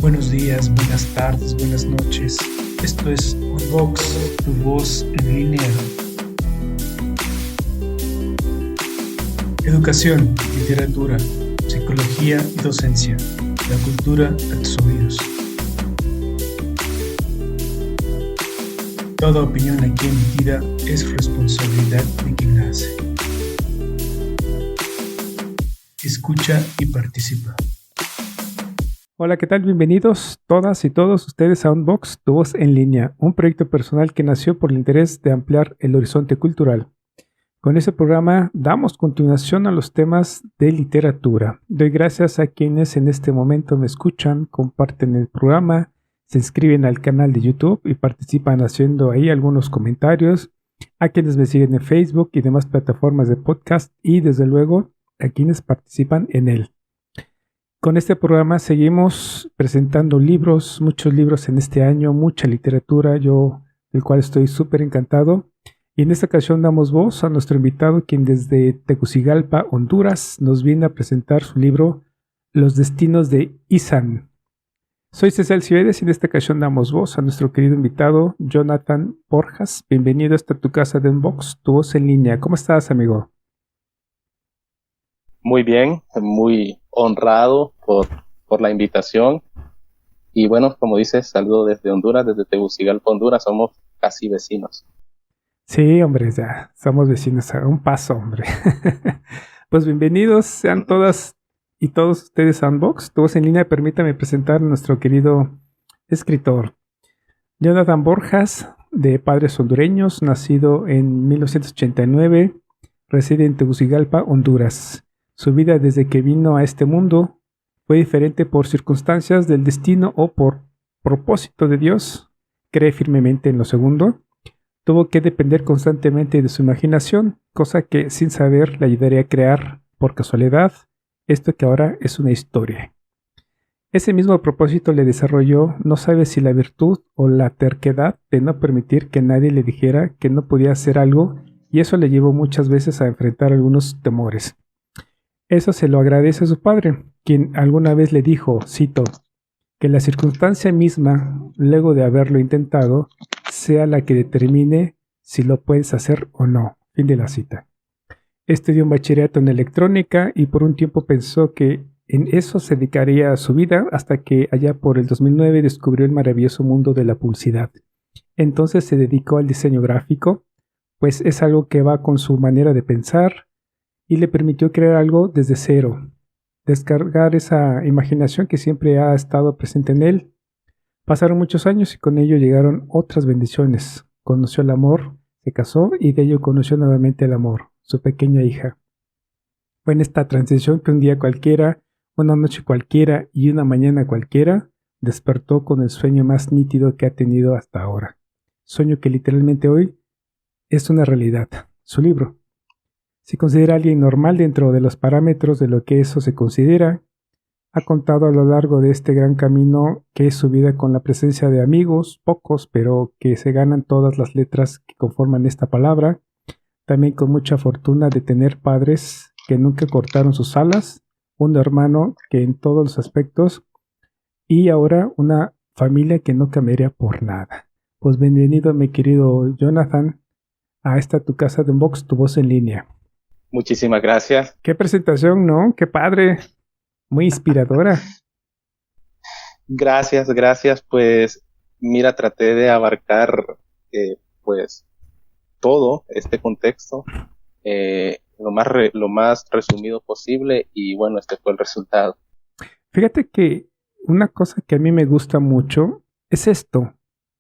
Buenos días, buenas tardes, buenas noches. Esto es Unbox, tu voz en línea. Educación, literatura, psicología y docencia. La cultura a tus oídos. Toda opinión aquí emitida es responsabilidad de quien la hace. Escucha y participa. Hola, ¿qué tal? Bienvenidos todas y todos ustedes a Unbox, tu voz en línea, un proyecto personal que nació por el interés de ampliar el horizonte cultural. Con este programa damos continuación a los temas de literatura. Doy gracias a quienes en este momento me escuchan, comparten el programa, se inscriben al canal de YouTube y participan haciendo ahí algunos comentarios, a quienes me siguen en Facebook y demás plataformas de podcast y desde luego a quienes participan en él. Con este programa seguimos presentando libros, muchos libros en este año, mucha literatura, del cual estoy súper encantado. Y en esta ocasión damos voz a nuestro invitado, quien desde Tegucigalpa, Honduras, nos viene a presentar su libro Los destinos de Izan. Soy César Cibedes y en esta ocasión damos voz a nuestro querido invitado, Jonathan Borjas. Bienvenido hasta tu casa de Unbox, tu voz en línea. ¿Cómo estás, amigo? Muy bien, muy honrado por la invitación. Y bueno, como dices, saludo desde Honduras, desde Tegucigalpa, Honduras, somos casi vecinos. Sí, hombre, ya somos vecinos a un paso, hombre. Pues bienvenidos sean todas y todos ustedes a Unbox, tu voz en línea. Permítame presentar a nuestro querido escritor, Jonathan Borjas, de padres hondureños, nacido en 1989, reside en Tegucigalpa, Honduras. Su vida desde que vino a este mundo fue diferente por circunstancias del destino o por propósito de Dios. Cree firmemente en lo segundo. Tuvo que depender constantemente de su imaginación, cosa que sin saber le ayudaría a crear, por casualidad, esto que ahora es una historia. Ese mismo propósito le desarrolló, no sabe si la virtud o la terquedad de no permitir que nadie le dijera que no podía hacer algo, y eso le llevó muchas veces a enfrentar algunos temores. Eso se lo agradece a su padre, quien alguna vez le dijo, cito, que la circunstancia misma, luego de haberlo intentado, sea la que determine si lo puedes hacer o no. Fin de la cita. Estudió un bachillerato en electrónica y por un tiempo pensó que en eso se dedicaría a su vida hasta que allá por el 2009 descubrió el maravilloso mundo de la publicidad. Entonces se dedicó al diseño gráfico, pues es algo que va con su manera de pensar y le permitió crear algo desde cero, descargar esa imaginación que siempre ha estado presente en él. Pasaron muchos años y con ello llegaron otras bendiciones. Conoció el amor, se casó y de ello conoció nuevamente el amor, su pequeña hija. Fue en esta transición que un día cualquiera, una noche cualquiera y una mañana cualquiera, despertó con el sueño más nítido que ha tenido hasta ahora. Sueño que literalmente hoy es una realidad, su libro. Se considera alguien normal dentro de los parámetros de lo que eso se considera. Ha contado a lo largo de este gran camino que es su vida con la presencia de amigos, pocos, pero que se ganan todas las letras que conforman esta palabra. También con mucha fortuna de tener padres que nunca cortaron sus alas, un hermano que en todos los aspectos y ahora una familia que no cambiaría por nada. Pues bienvenido, mi querido Jonathan, a esta tu casa de Unbox, tu voz en línea. Muchísimas gracias. Qué presentación, ¿no? Qué padre. Muy inspiradora. Gracias. Pues mira, traté de abarcar pues todo este contexto lo más resumido posible y bueno, este fue el resultado. Fíjate que una cosa que a mí me gusta mucho es esto,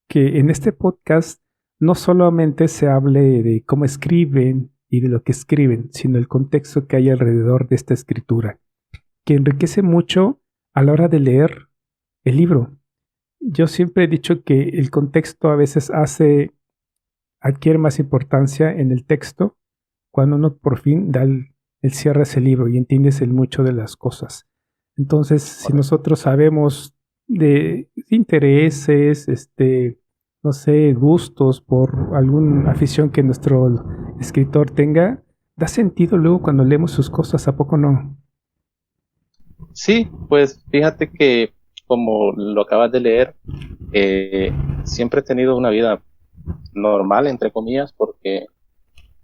que en este podcast no solamente se hable de cómo escriben y de lo que escriben, sino el contexto que hay alrededor de esta escritura, que enriquece mucho a la hora de leer el libro. Yo siempre he dicho que el contexto a veces adquiere más importancia en el texto cuando uno por fin da el cierre a ese libro y entiendes el mucho de las cosas. Entonces, si nosotros sabemos de intereses, no sé, gustos por alguna afición que nuestro escritor tenga, da sentido luego cuando leemos sus cosas, ¿a poco no? Sí, pues fíjate que como lo acabas de leer, siempre he tenido una vida normal, entre comillas, porque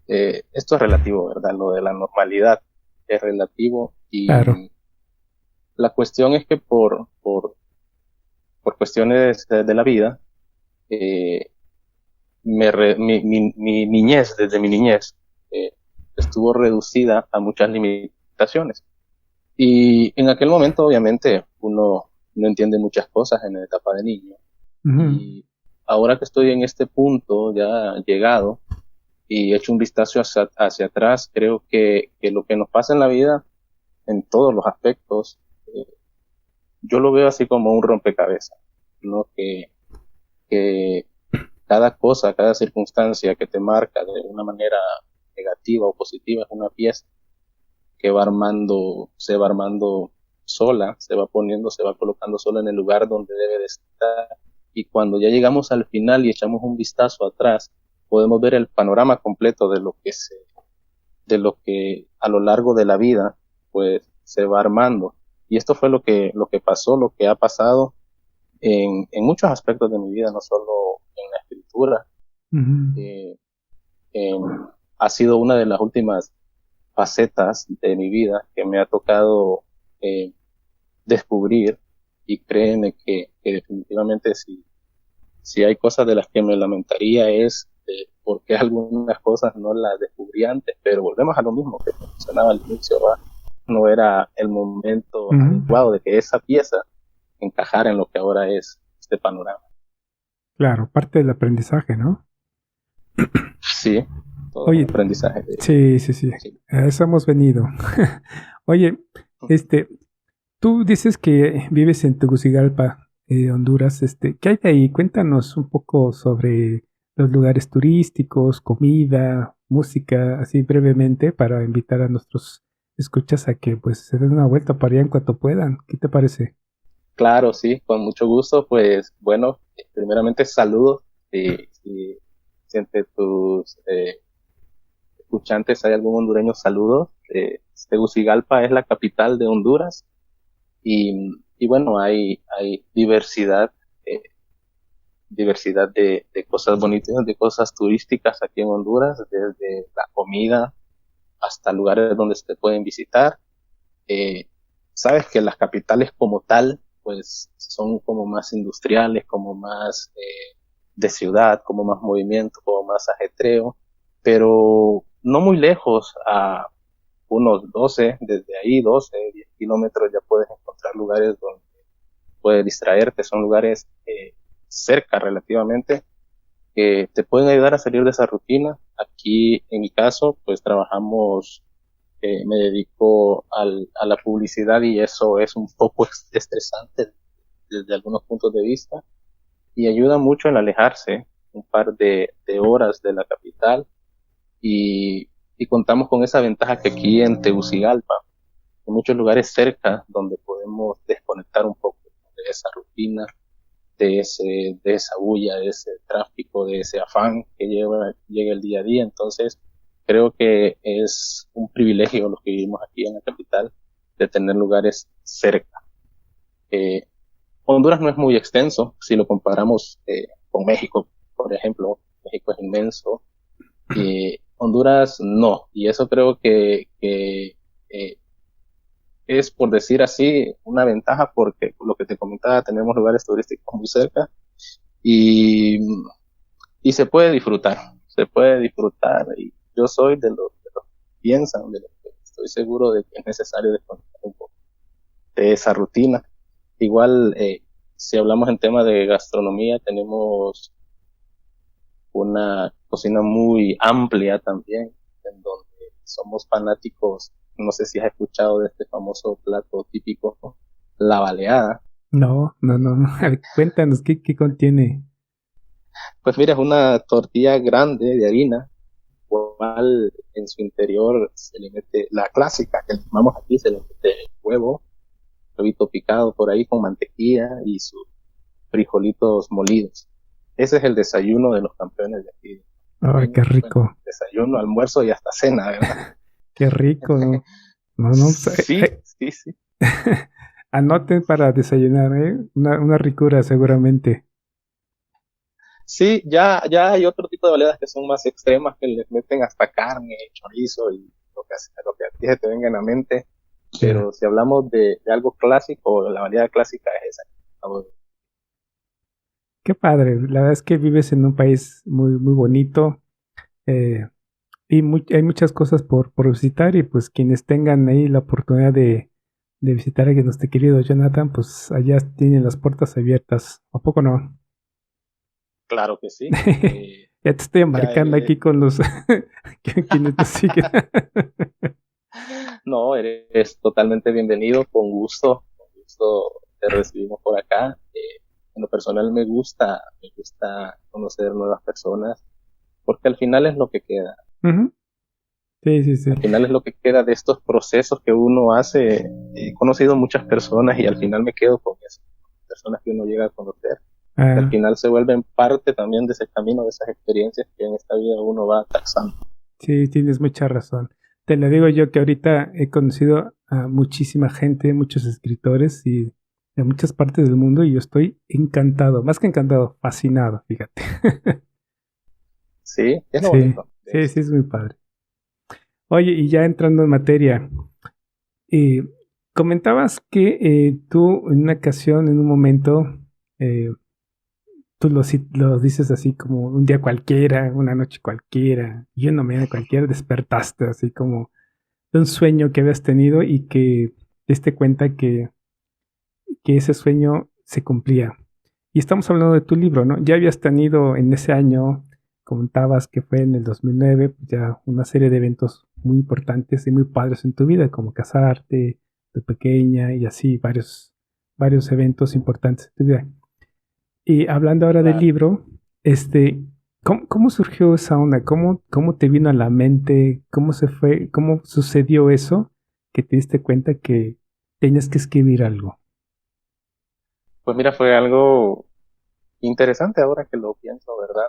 esto es relativo, ¿verdad? Lo de la normalidad es relativo y Claro. la cuestión es que por cuestiones de la vida, mi niñez, desde mi niñez, estuvo reducida a muchas limitaciones. Y en aquel momento, obviamente, uno no entiende muchas cosas en la etapa de niño. Ujú. Y ahora que estoy en este punto ya llegado y he hecho un vistazo hacia atrás, creo que lo que nos pasa en la vida, en todos los aspectos, yo lo veo así como un rompecabezas, ¿no? Que cada cosa, cada circunstancia que te marca de una manera negativa o positiva es una pieza que se va armando sola, se va colocando sola en el lugar donde debe de estar. Y cuando ya llegamos al final y echamos un vistazo atrás, podemos ver el panorama completo de lo que a lo largo de la vida, pues, se va armando. Y esto fue lo que pasó, lo que ha pasado en muchos aspectos de mi vida, no solo en la escritura. Ujú. Eh, ha sido una de las últimas facetas de mi vida que me ha tocado descubrir, y créeme que definitivamente si hay cosas de las que me lamentaría es por qué algunas cosas no las descubrí antes, pero volvemos a lo mismo que mencionaba al inicio, ¿verdad? No era el momento Ujú. adecuado de que esa pieza encajara en lo que ahora es este panorama. Claro, parte del aprendizaje, ¿no? Sí, todo Oye, un aprendizaje. sí, sí, sí. Sí. A eso hemos venido. Oye, tú dices que vives en Tegucigalpa, Honduras. ¿Qué hay de ahí? Cuéntanos un poco sobre los lugares turísticos, comida, música, así brevemente, para invitar a nuestros escuchas a que pues se den una vuelta para allá en cuanto puedan. ¿Qué te parece? Claro, sí, con mucho gusto. Pues bueno, primeramente saludos. Si entre tus escuchantes hay algún hondureño, saludos. Tegucigalpa es la capital de Honduras y bueno, hay eh, diversidad de cosas bonitas, de cosas turísticas aquí en Honduras, desde la comida hasta lugares donde se pueden visitar. Eh, sabes que las capitales como tal, pues son como más industriales, como más de ciudad, como más movimiento, como más ajetreo, pero no muy lejos, a unos 12, desde ahí 12, 10 kilómetros ya puedes encontrar lugares donde puedes distraerte, son lugares cerca relativamente que te pueden ayudar a salir de esa rutina. Aquí en mi caso, pues trabajamos, me dedico a la publicidad y eso es un poco estresante desde algunos puntos de vista y ayuda mucho en alejarse un par de horas de la capital y contamos con esa ventaja que aquí en Tegucigalpa hay muchos lugares cerca donde podemos desconectar un poco de esa rutina, de esa bulla, de ese tráfico, de ese afán que llega el día a día. Entonces, creo que es un privilegio los que vivimos aquí en la capital de tener lugares cerca. Eh, Honduras no es muy extenso si lo comparamos con México, por ejemplo. México es inmenso. Honduras no, y eso creo que es, por decir así, una ventaja porque lo que te comentaba, tenemos lugares turísticos muy cerca y, y se puede disfrutar y yo soy de los que piensan, de los que estoy seguro de que es necesario desconectar un poco de esa rutina. Igual, si hablamos en tema de gastronomía, tenemos una cocina muy amplia también, en donde somos fanáticos. No sé si has escuchado de este famoso plato típico, ¿no? La baleada. No, no, no, no. A ver, cuéntanos, ¿qué contiene? Pues mira, es una tortilla grande de harina, cual en su interior se le mete la clásica que le llamamos aquí, se le mete huevo, huevito picado por ahí con mantequilla y sus frijolitos molidos. Ese es el desayuno de los campeones de aquí. Ay, qué Bueno, rico, desayuno, almuerzo y hasta cena, ¿verdad? qué rico, ¿no? No, no, pues, Sí, sí, sí. Anoten para desayunar, ¿eh? Una ricura seguramente. Sí, ya hay otro tipo de baleadas que son más extremas, que les meten hasta carne, chorizo y lo que a ti se te venga en la mente. Ya. Pero si hablamos de algo clásico, la baleada clásica es esa. Qué padre. La verdad es que vives en un país muy, muy bonito. eh, y hay muchas cosas por visitar. Y pues quienes tengan ahí la oportunidad de visitar a nuestro querido Jonathan, pues allá tienen las puertas abiertas. ¿A poco no? Claro que sí. Ya te estoy Ya embarcando eres, aquí con los quienes nos siguen. no, eres totalmente bienvenido, con gusto te recibimos por acá. En lo personal me gusta conocer nuevas personas, porque al final es lo que queda. Ujú. Sí, sí, sí. Al final es lo que queda de estos procesos que uno hace. He conocido muchas personas y al final me quedo con esas personas que uno llega a conocer. Que al Ah, final se vuelven parte también de ese camino, de esas experiencias que en esta vida uno va taxando. sí, tienes mucha razón. Te lo digo yo que ahorita he conocido a muchísima gente, muchos escritores y de muchas partes del mundo y yo estoy encantado, más que encantado, fascinado, fíjate. Sí, es lo Sí, bonito de sí, sí, esto. es muy padre. Oye, y ya entrando en materia, eh, comentabas que tú en una ocasión, en un momento, eh, tú lo dices así como un día cualquiera, una noche cualquiera, y una mañana cualquiera, despertaste así como de un sueño que habías tenido y que te diste cuenta que ese sueño se cumplía. Y estamos hablando de tu libro, ¿no? Ya habías tenido en ese año, comentabas que fue en el 2009, pues ya una serie de eventos muy importantes y muy padres en tu vida, como casarte, de pequeña y así varios eventos importantes en tu vida. Y hablando ahora del Claro. libro, este, ¿cómo surgió esa onda? ¿Cómo te vino a la mente? ¿Cómo se fue? ¿Cómo sucedió eso que te diste cuenta que tenías que escribir algo? Pues mira, fue algo interesante ahora que lo pienso, ¿verdad?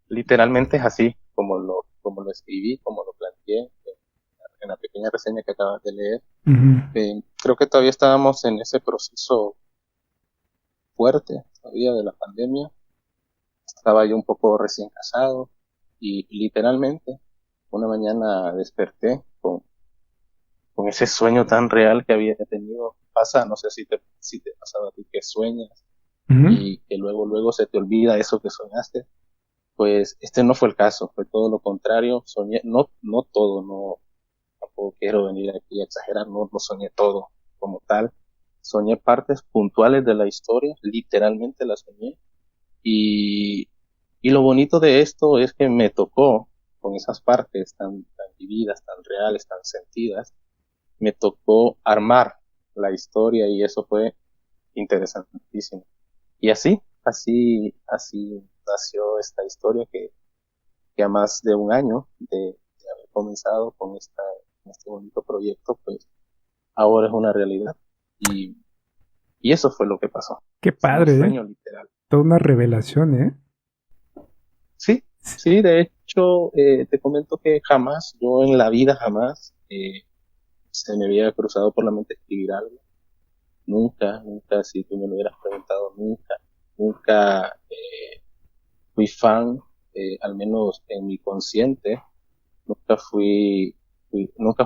Literalmente es así como lo escribí, como lo planteé en la pequeña reseña que acabas de leer. Ujú, Creo que todavía estábamos en ese proceso fuerte todavía de la pandemia. Estaba yo un poco recién casado y literalmente una mañana desperté con ese sueño tan real que había tenido. Pasa, no sé si te ha pasado a ti que sueñas ujú. y que luego se te olvida eso que soñaste. Pues este no fue el caso, fue todo lo contrario. Soñé, no todo, no, tampoco quiero venir aquí a exagerar, no soñé todo como tal. Soñé partes puntuales de la historia, literalmente la soñé. Y, y lo bonito de esto es que me tocó, con esas partes tan vividas, tan reales, tan sentidas, me tocó armar la historia y eso fue interesantísimo. Y así nació esta historia que a más de un año de haber comenzado con este bonito proyecto, pues ahora es una realidad. Y, y eso fue lo que pasó. Qué Es un padre, ¿eh? sueño literal. Toda una revelación, ¿eh? Sí, sí, de hecho, te comento que jamás, yo en la vida jamás, se me había cruzado por la mente escribir algo. Nunca, si tú me lo hubieras preguntado, nunca fui fan, al menos en mi consciente, nunca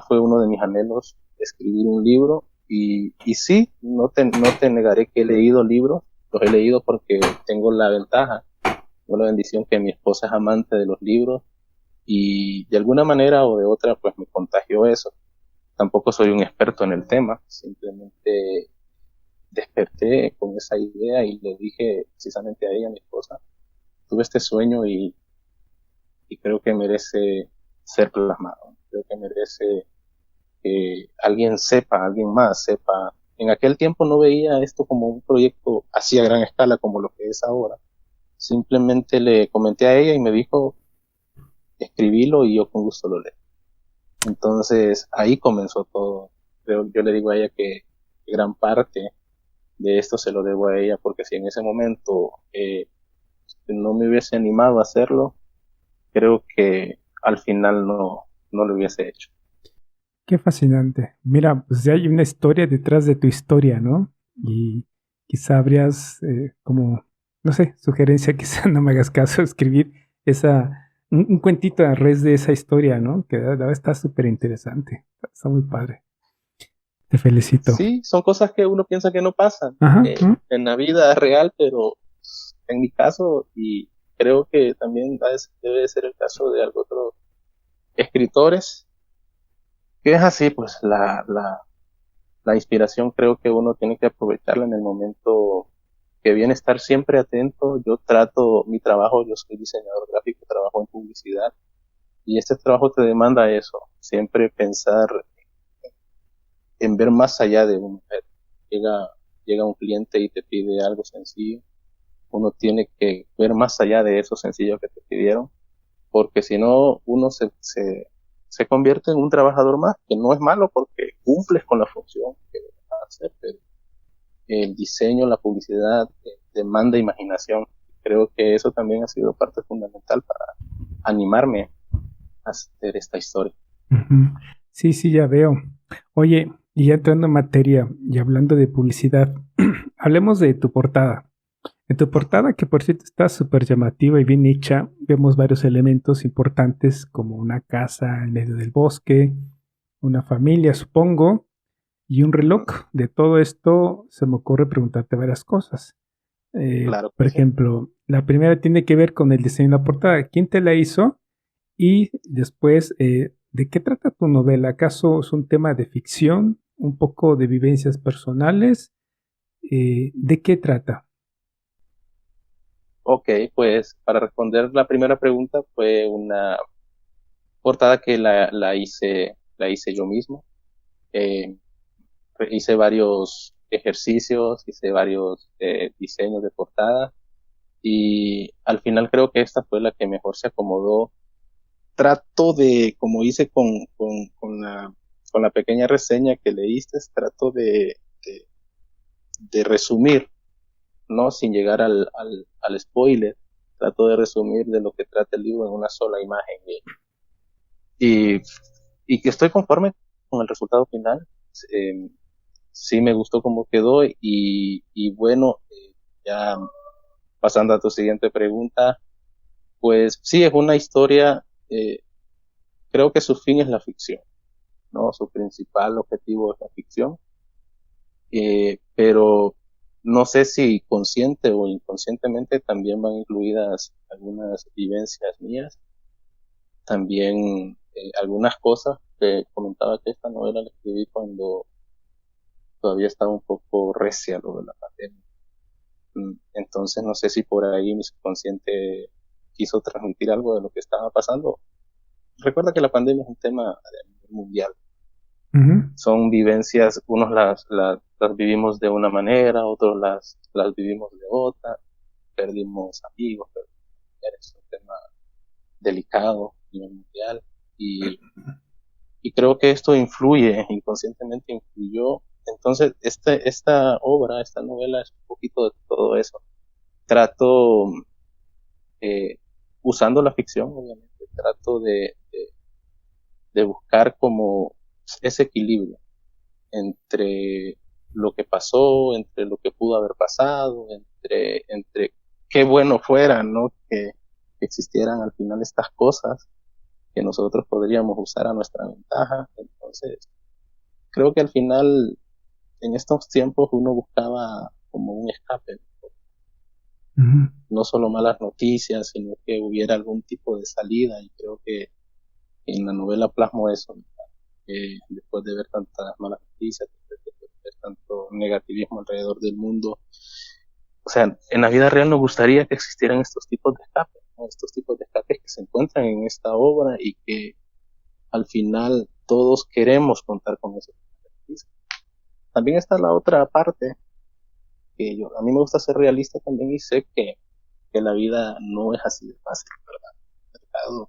fue uno de mis anhelos escribir un libro. Y sí, no te negaré que he leído libros, los he leído porque tengo la ventaja, tengo la bendición que mi esposa es amante de los libros y de alguna manera o de otra pues me contagió eso. Tampoco soy un experto en el tema, simplemente desperté con esa idea y le dije precisamente a ella, a mi esposa, tuve este sueño y creo que merece ser plasmado, creo que merece que alguien más sepa. En aquel tiempo no veía esto como un proyecto así a gran escala como lo que es ahora. Simplemente le comenté a ella y me dijo, escribilo y yo con gusto lo leo. Entonces ahí comenzó todo. Yo le digo a ella que gran parte de esto se lo debo a ella porque si en ese momento no me hubiese animado a hacerlo, creo que al final no lo hubiese hecho. Qué fascinante. Mira, pues ya hay una historia detrás de tu historia, ¿no? Y quizá habrías como, no sé, sugerencia, quizá no me hagas caso, escribir un cuentito a raíz de esa historia, ¿no? Que está súper interesante. Está muy padre. Te felicito. Sí, son cosas que uno piensa que no pasan Ajá, ajá. en la vida real, pero en mi caso, y creo que también debe de ser el caso de algunos otros escritores, que es así, pues la inspiración creo que uno tiene que aprovecharla en el momento que viene, estar siempre atento. Yo trato mi trabajo, yo soy diseñador gráfico, trabajo en publicidad, y este trabajo te demanda eso, siempre pensar en ver más allá de uno. Llega, llega un cliente y te pide algo sencillo, uno tiene que ver más allá de eso sencillo que te pidieron, porque si no, uno se convierte en un trabajador más, que no es malo porque cumples con la función que debes hacer, pero el diseño, la publicidad, demanda imaginación. Creo que eso también ha sido parte fundamental para animarme a hacer esta historia. Ujú. Sí, sí, ya veo. Oye, y ya entrando en materia y hablando de publicidad, hablemos de tu portada. En tu portada, que por cierto está súper llamativa y bien hecha, vemos varios elementos importantes como una casa en medio del bosque, una familia, supongo, y un reloj. De todo esto se me ocurre preguntarte varias cosas. Claro Por que sí. ejemplo, la primera tiene que ver con el diseño de la portada. ¿Quién te la hizo? Y después, ¿de qué trata tu novela? ¿Acaso es un tema de ficción? ¿Un poco de vivencias personales? ¿De qué trata? Ok, pues para responder la primera pregunta fue una portada que la hice yo mismo. Eh, Hice varios ejercicios, hice varios diseños de portada y al final creo que esta fue la que mejor se acomodó. Trato de, como hice con la pequeña reseña que leíste, trato de resumir, ¿no? Sin llegar al spoiler, trato de resumir de lo que trata el libro en una sola imagen y, y que estoy conforme con el resultado final. Eh, sí me gustó cómo quedó y bueno, ya pasando a tu siguiente pregunta, pues sí, es una historia, creo que su fin es la ficción, ¿no? Su principal objetivo es la ficción, pero no sé si consciente o inconscientemente también van incluidas algunas vivencias mías, también algunas cosas que comentaba que esta novela la escribí cuando todavía estaba un poco recia lo de la pandemia. Entonces no sé si por ahí mi subconsciente quiso transmitir algo de lo que estaba pasando. Recuerda que la pandemia es un tema a nivel mundial. Ujú. Son vivencias, unos las vivimos de una manera, otros las vivimos de otra. Perdimos amigos, perdimos familiares, es un tema delicado a nivel mundial. Y, y creo que esto influye, inconscientemente influyó. Entonces, esta obra, esta novela es un poquito de todo eso. Trato eh, usando la ficción, obviamente, trato de buscar como ese equilibrio entre lo que pasó, entre lo que pudo haber pasado, entre qué bueno fuera, ¿no? Que existieran al final estas cosas que nosotros podríamos usar a nuestra ventaja. Entonces, creo que al final, en estos tiempos, uno buscaba como un escape, Ujú. no solo malas noticias, sino que hubiera algún tipo de salida, y creo que en la novela plasmo eso, después de ver tantas malas noticias, después de ver tanto negativismo alrededor del mundo. O sea, en la vida real nos gustaría que existieran estos tipos de escapes, ¿no? Estos tipos de escapes que se encuentran en esta obra y que al final todos queremos contar con eso. También está la otra parte, que a mí me gusta ser realista también y sé que la vida no es así de fácil, ¿verdad?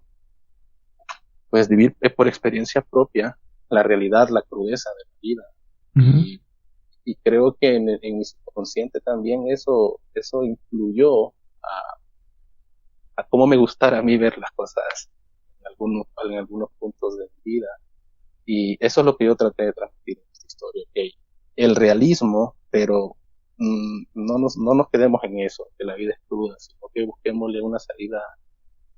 Pues vivir por experiencia propia la realidad, la crudeza de la vida. Ujú. Y, y creo que en mi subconsciente también eso influyó a cómo me gustara a mí ver las cosas en algunos puntos de mi vida. Y eso es lo que yo traté de transmitir en esta historia, que el realismo, pero no nos quedemos en eso, que la vida es cruda, sino que busquémosle una salida,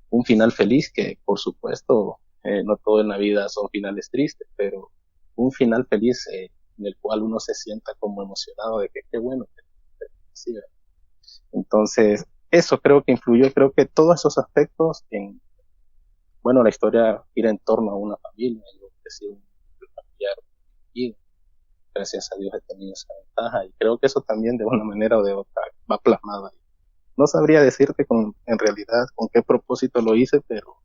un final feliz, que por supuesto no todo en la vida son finales tristes, pero un final feliz en el cual uno se sienta como emocionado de que qué bueno que así, ¿verdad? Entonces, eso creo que influyó, creo que todos esos aspectos en, bueno, la historia gira en torno a una familia, yo que he sido un familiar y gracias a Dios he tenido esa ventaja y creo que eso también de una manera o de otra va plasmado ahí. No sabría decirte en realidad con qué propósito lo hice, pero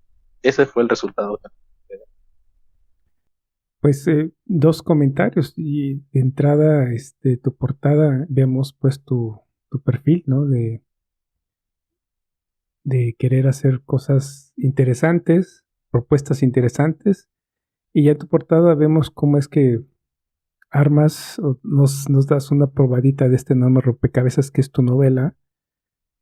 ese fue el resultado. Pues dos comentarios y de entrada, tu portada, vemos pues tu perfil, ¿no? De querer hacer cosas interesantes, propuestas interesantes, y ya en tu portada vemos cómo es que armas, o nos das una probadita de este enorme rompecabezas que es tu novela,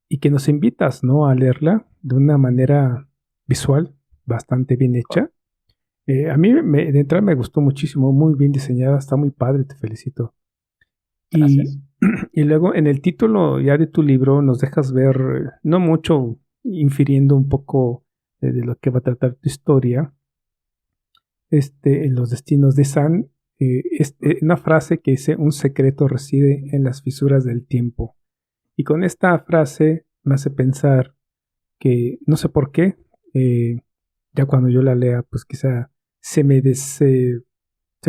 y que nos invitas, ¿no? A leerla de una manera visual bastante bien hecha. A mí de entrada me gustó muchísimo, muy bien diseñada, está muy padre, te felicito. Gracias. Y luego en el título ya de tu libro nos dejas ver, no mucho, infiriendo un poco de lo que va a tratar tu historia, en los destinos de San, una frase que dice: un secreto reside en las fisuras del tiempo. Y con esta frase me hace pensar que, no sé por qué, ya cuando yo la lea, pues quizá se me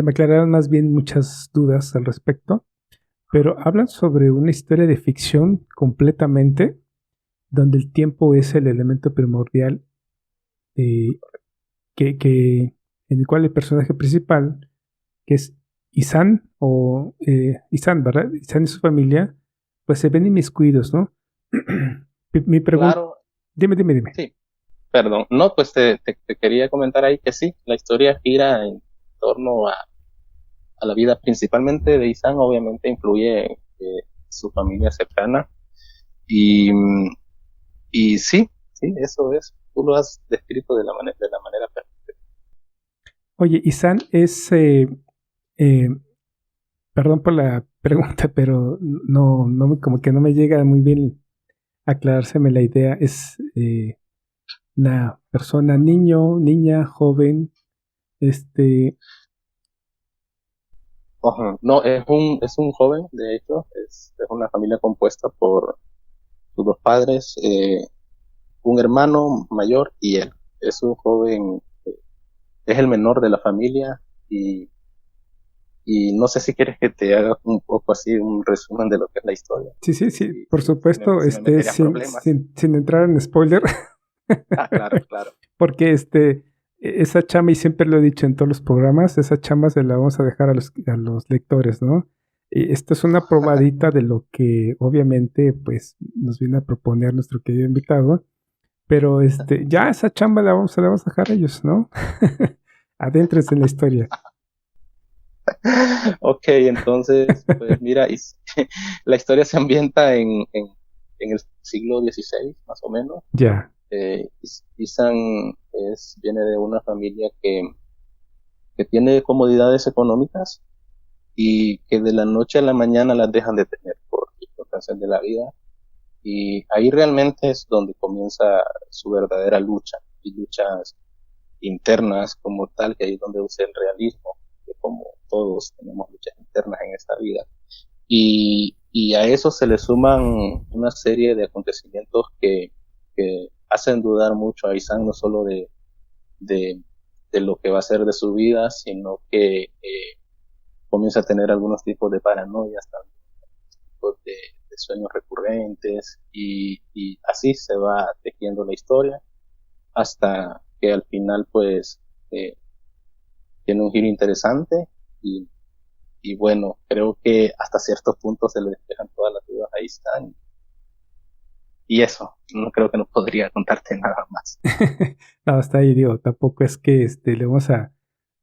aclararán más bien muchas dudas al respecto, pero hablan sobre una historia de ficción completamente, donde el tiempo es el elemento primordial, en el cual el personaje principal, que es Isan, ¿verdad? Isan y su familia, pues se ven inmiscuidos, ¿no? Mi pregunta... Claro. Dime. Sí, perdón. No, pues te quería comentar ahí que sí, la historia gira en torno a la vida principalmente de Isan, obviamente influye su familia cercana y, y sí, eso es, tú lo has descrito de la manera perfecta. Oye, Isan es, perdón por la pregunta, pero como que no me llega muy bien aclarárseme la idea. Es una persona, niño, niña, joven, No, es un joven, de hecho, es una familia compuesta por sus dos padres, un hermano mayor y él. Es un joven, es el menor de la familia y no sé si quieres que te haga un poco así un resumen de lo que es la historia. Sí, por supuesto, Si me metería problemas. sin entrar en spoiler. Claro. Porque esa chamba, y siempre lo he dicho en todos los programas, esa chamba se la vamos a dejar a los lectores, ¿no? Y esto es una probadita de lo que obviamente pues nos viene a proponer nuestro querido invitado, pero ya esa chamba la vamos a dejar a ellos, ¿no? Adéntrense en la historia. Ok, entonces, pues mira, la historia se ambienta en el siglo XVI, más o menos. Ya. Isan viene de una familia que tiene comodidades económicas y que de la noche a la mañana las dejan de tener por circunstancias de la vida. Y ahí realmente es donde comienza su verdadera lucha, y luchas internas como tal, que ahí es donde usa el realismo, que como todos tenemos luchas internas en esta vida. Y a eso se le suman una serie de acontecimientos que hacen dudar mucho a Isan, no solo de lo que va a ser de su vida, sino que comienza a tener algunos tipos de paranoias, tipos de sueños recurrentes, y así se va tejiendo la historia hasta que al final pues tiene un giro interesante y bueno, creo que hasta ciertos puntos se le despejan todas las dudas a Isan. Y eso, no creo que no podría contarte nada más. No, hasta ahí digo, tampoco es que le vamos a,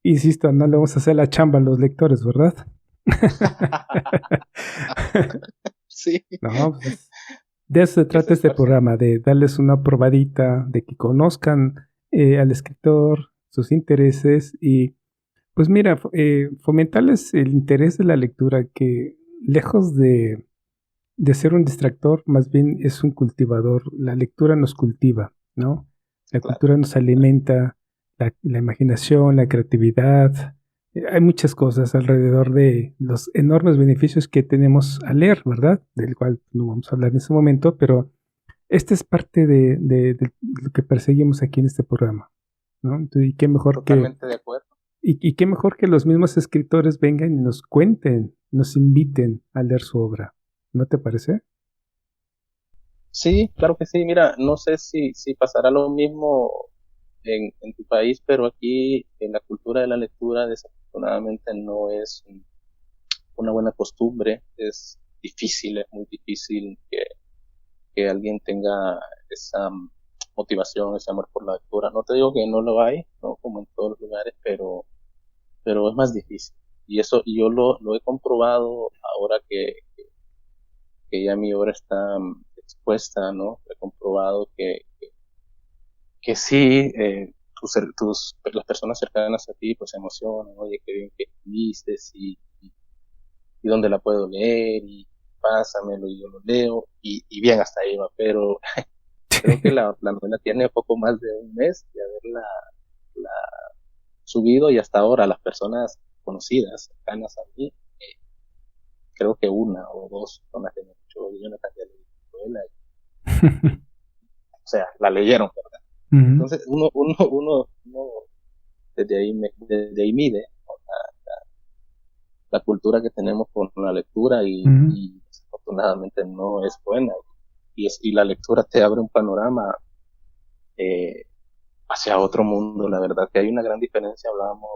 insisto, no le vamos a hacer la chamba a los lectores, ¿verdad? Sí. No, pues, de eso se trata este programa, de darles una probadita, de que conozcan al escritor, sus intereses, y Pues mira, fomentarles el interés de la lectura, que lejos de ser un distractor, más bien es un cultivador. La lectura nos cultiva, ¿no? La Claro, cultura nos alimenta la imaginación, la creatividad. Hay muchas cosas alrededor de los enormes beneficios que tenemos al leer, ¿verdad? Del cual no vamos a hablar en ese momento, pero esta es parte de lo que perseguimos aquí en este programa, ¿no? Entonces, y qué mejor totalmente de acuerdo. y qué mejor que los mismos escritores vengan y nos cuenten, nos inviten a leer su obra. ¿No te parece? Sí, claro que sí. Mira, no sé si pasará lo mismo en tu país, pero aquí en la cultura de la lectura desafortunadamente no es una buena costumbre. Es difícil, es muy difícil que alguien tenga esa motivación, ese amor por la lectura. No te digo que no lo hay, ¿no? Como en todos los lugares, pero es más difícil. Y eso y yo lo he comprobado ahora que ya mi obra está expuesta, ¿no? He comprobado que sí, las personas cercanas a ti pues se emocionan, oye, qué bien que escribiste, y dónde la puedo leer, y pásamelo, y yo lo leo, y bien hasta ahí va, pero creo que la novela tiene poco más de un mes de haberla la subido, y hasta ahora las personas conocidas, cercanas a mí, creo que una o dos son las que me han dicho, "Oye, Jonathan, ya leí la novela", o sea, la leyeron, ¿verdad? Ujú, Entonces uno desde ahí mide, ¿no? La cultura que tenemos con la lectura, ujú. y desafortunadamente no es buena, y la lectura te abre un panorama eh, hacia otro mundo. La verdad que hay una gran diferencia, hablábamos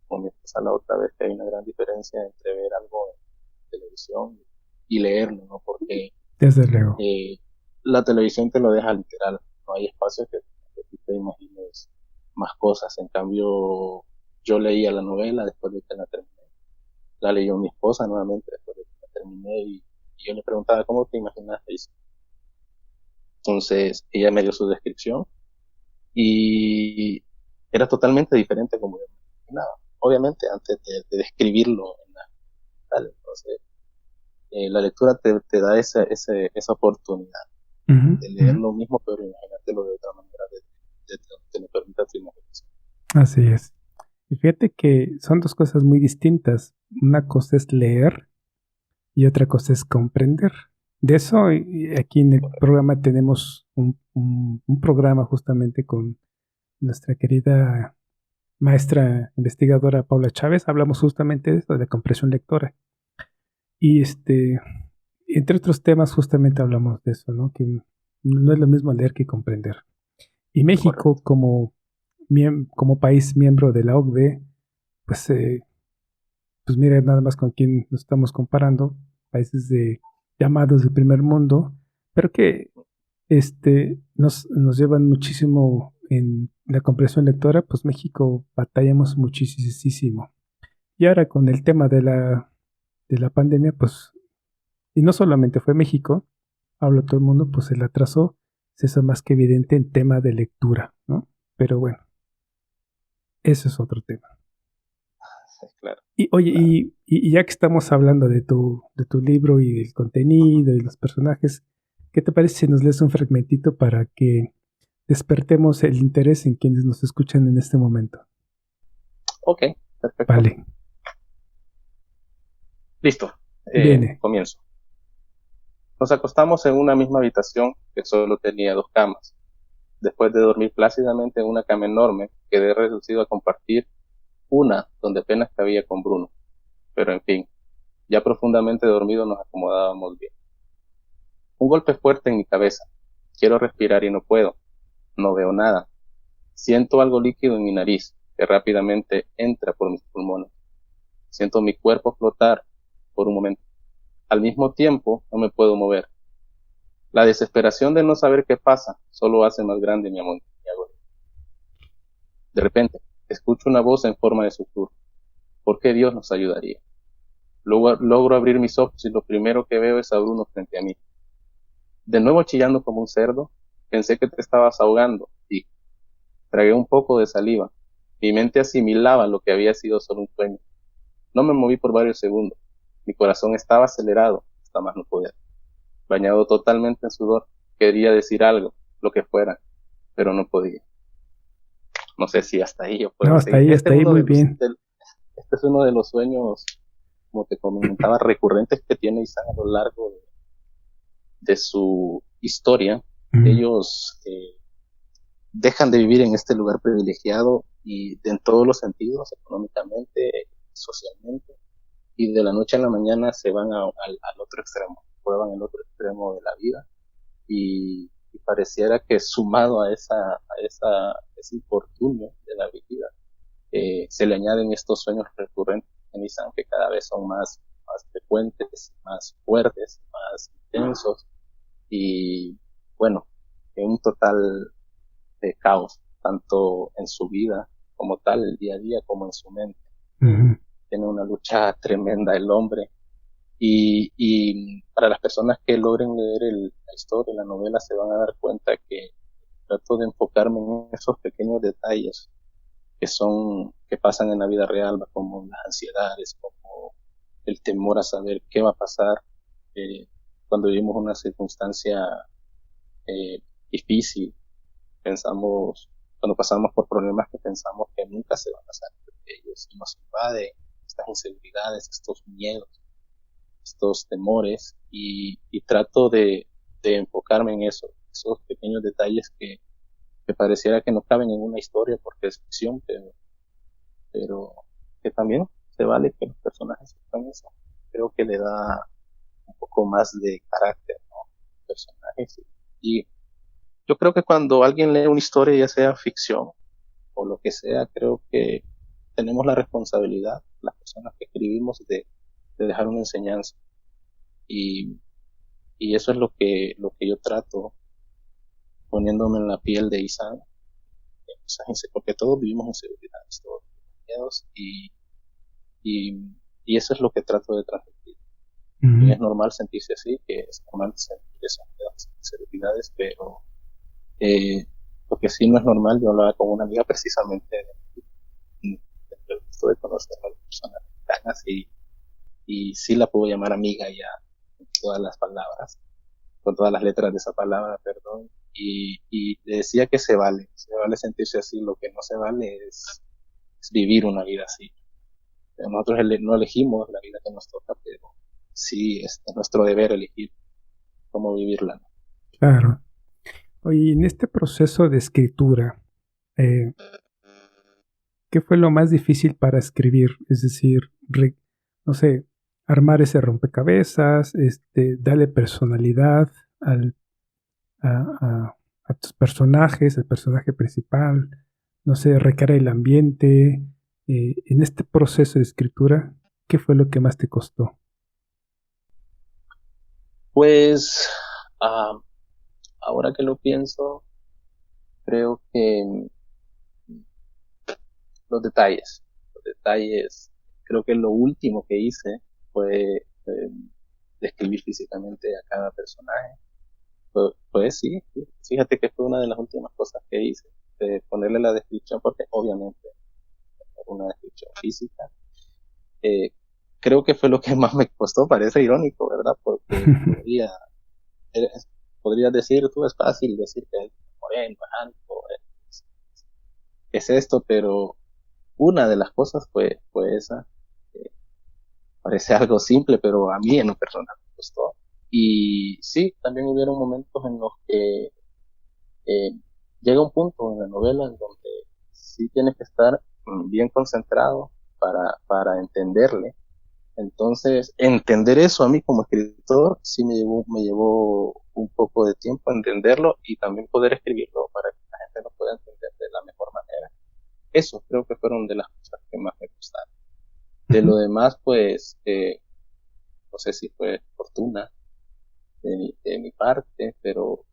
con mi esposa la otra vez, que hay una gran diferencia entre ver algo en televisión y leerlo, ¿no? Porque Desde luego. eh, la televisión te lo deja literal, no hay espacio que tú te imagines más cosas. En cambio, yo leía la novela después de que la terminé, la leyó mi esposa nuevamente después de que la terminé, y yo le preguntaba, ¿cómo te imaginaste eso? Entonces ella me dio su descripción, y era totalmente diferente como yo me imaginaba. Obviamente antes de describirlo en la tal, entonces la lectura te da esa oportunidad Ujú, de leer ujú. lo mismo, pero imaginártelo de otra manera, te lo permita tu imaginación. Así es. Y fíjate que son dos cosas muy distintas. Una cosa es leer y otra cosa es comprender. De eso, y aquí en el Correcto. programa tenemos un programa justamente con nuestra querida maestra investigadora Paula Chávez. Hablamos justamente de eso, de comprensión lectora. Y entre otros temas, justamente hablamos de eso, ¿no? Que no es lo mismo leer que comprender. Y México, Correcto. como país miembro de la OCDE, pues, pues mira nada más con quién nos estamos comparando, países llamados del primer mundo, pero que nos llevan muchísimo en la comprensión lectora. Pues México batallamos muchísimo. Y ahora con el tema de la pandemia, pues, y no solamente fue México, hablo todo el mundo, pues el atraso se hizo más que evidente en tema de lectura, ¿no? Pero bueno, eso es otro tema. Sí, claro, Y oye, claro. y ya que estamos hablando de tu libro y del contenido y los personajes, ¿qué te parece si nos lees un fragmentito para que despertemos el interés en quienes nos escuchan en este momento? Ok, perfecto. Vale, Listo. viene. Comienzo. Nos acostamos en una misma habitación que solo tenía dos camas. Después de dormir plácidamente en una cama enorme, quedé reducido a compartir una donde apenas cabía con Bruno. Pero en fin, ya profundamente dormido nos acomodábamos bien. Un golpe fuerte en mi cabeza. Quiero respirar y no puedo. No veo nada. Siento algo líquido en mi nariz, que rápidamente entra por mis pulmones. Siento mi cuerpo flotar por un momento. Al mismo tiempo, no me puedo mover. La desesperación de no saber qué pasa solo hace más grande mi agonía. De repente, escucho una voz en forma de susurro. ¿Por qué Dios nos ayudaría? Luego logro abrir mis ojos y lo primero que veo es a Bruno frente a mí. De nuevo chillando como un cerdo, pensé que te estabas ahogando, y tragué un poco de saliva. Mi mente asimilaba lo que había sido solo un sueño. No me moví por varios segundos. Mi corazón estaba acelerado, hasta más no poder. Bañado totalmente en sudor. Quería decir algo, lo que fuera, pero no podía. No sé si hasta ahí yo No, puedo seguir. hasta ahí muy bien. Este es uno de los sueños, como te comentaba, recurrentes que tiene Isaac a lo largo de su historia. Ellos dejan de vivir en este lugar privilegiado y en todos los sentidos, económicamente, socialmente, y de la noche a la mañana se van al otro extremo, prueban el otro extremo de la vida y pareciera que sumado a ese infortunio de la vida, se le añaden estos sueños recurrentes en Nissan que cada vez son más frecuentes, más fuertes, más intensos y bueno, en un total de caos, tanto en su vida como tal, el día a día, como en su mente. Tiene una lucha tremenda el hombre y para las personas que logren leer la historia, la novela, se van a dar cuenta que trato de enfocarme en esos pequeños detalles que pasan en la vida real, como las ansiedades, como el temor a saber qué va a pasar cuando vivimos una circunstancia difícil. Cuando pasamos por problemas que pensamos que nunca se van a salir de ellos, y nos invade estas inseguridades, estos miedos, estos temores, y trato de enfocarme en eso, esos pequeños detalles que pareciera que no caben en una historia porque es ficción, pero que también se vale que los personajes sepan eso. Creo que le da un poco más de carácter, ¿no? Personajes. Y yo creo que cuando alguien lee una historia, ya sea ficción o lo que sea, creo que tenemos la responsabilidad, las personas que escribimos, de dejar una enseñanza. Y eso es lo que yo trato, poniéndome en la piel de Isaac, porque todos vivimos inseguridades, todos vivimos miedos, y eso es lo que trato de transmitir. Y es normal sentirse así, que es normal sentir esas inseguridades, pero lo que sí no es normal, yo hablaba con una amiga precisamente del gusto de conocer a las personas mexicanas, y sí la puedo llamar amiga ya con todas las palabras, con todas las letras de esa palabra, perdón, y le decía que se vale sentirse así. Lo que no se vale es vivir una vida así. Nosotros no elegimos la vida que nos toca, pero sí es nuestro deber elegir cómo vivirla, ¿no? Claro. Oye, en este proceso de escritura, ¿qué fue lo más difícil para escribir? Es decir, no sé, armar ese rompecabezas, darle personalidad a tus personajes, el personaje principal, no sé, recrear el ambiente. En este proceso de escritura, ¿qué fue lo que más te costó? Pues ahora que lo pienso, creo que los detalles, creo que lo último que hice fue describir físicamente a cada personaje. Pues sí, fíjate que fue una de las últimas cosas que hice, de ponerle la descripción, porque obviamente una descripción física. Creo que fue lo que más me costó, parece irónico, ¿verdad? Porque podría decir, tú, es fácil decir que es moreno, es alto, es esto, pero una de las cosas fue esa. Parece algo simple, pero a mí en lo personal me costó. Y sí, también hubieron momentos en los que llega un punto en la novela en donde sí tienes que estar bien concentrado para entenderle. Entonces, entender eso a mí como escritor sí me llevó un poco de tiempo entenderlo, y también poder escribirlo para que la gente lo pueda entender de la mejor manera. Eso creo que fueron de las cosas que más me gustaron. De lo demás, pues, no sé si fue fortuna de mi parte, pero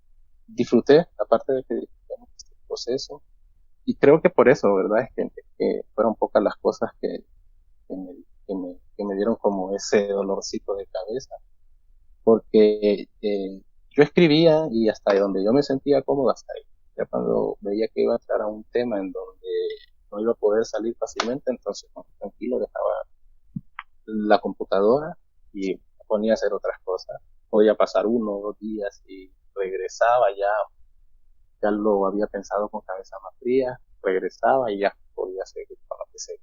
disfruté, aparte de que disfrutamos este proceso, y creo que por eso, ¿verdad? Es que fueron pocas las cosas que me dieron como ese dolorcito de cabeza, porque yo escribía y hasta donde yo me sentía cómodo, hasta ahí. Ya cuando veía que iba a entrar a un tema en donde no iba a poder salir fácilmente, entonces tranquilo dejaba la computadora y me ponía a hacer otras cosas. Podía pasar 1 o 2 días y regresaba ya lo había pensado con cabeza más fría, regresaba y ya podía seguir con lo que se